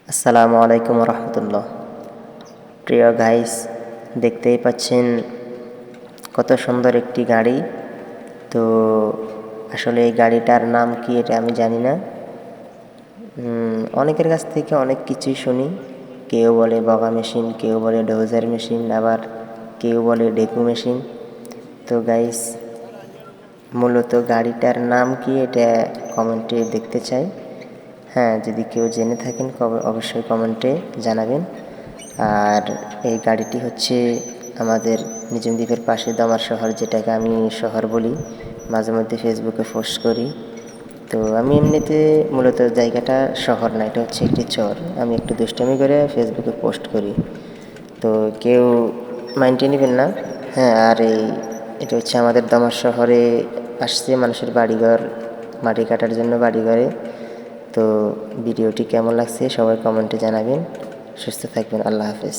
আসসালামু আলাইকুম রহমতুল্লাহ। প্রিয় গাইস, দেখতেই পাচ্ছেন কত সুন্দর একটি গাড়ি। তো আসলে এই গাড়িটার নাম কি এটা আমি জানি না। অনেকের কাছ থেকে অনেক কিছুই শুনি। কেউ বলে বগা মেশিন, কেউ বলে ডোজার মেশিন, আবার কেউ বলে ডেকু মেশিন। তো গাইস, মূলত গাড়িটার নাম কি এটা কমেন্টে দেখতে চাই। হ্যাঁ, যদি কেউ জেনে থাকেন অবশ্যই কমেন্টে জানাবেন। আর এই গাড়িটি হচ্ছে আমাদের নিজাম দ্বীপের পাশে দামার শহর, যেটাকে আমি শহর বলি, মাঝে মধ্যে ফেসবুকে পোস্ট করি। তো আমি এমনিতে মূলত জায়গাটা শহর না, এটা হচ্ছে একটি চর। আমি একটু দুষ্টামি করে ফেসবুকে পোস্ট করি, তো কেউ মাইন্ডে নেবেন না। হ্যাঁ, আর এটা হচ্ছে আমাদের দামার শহরে আসছে মানুষের বাড়িঘর মাটি কাটার জন্য বাড়িঘরে। তো ভিডিওটি কেমন লাগছে সবাই কমেন্টে জানাবেন। সুস্থ থাকবেন। আল্লাহ হাফেজ।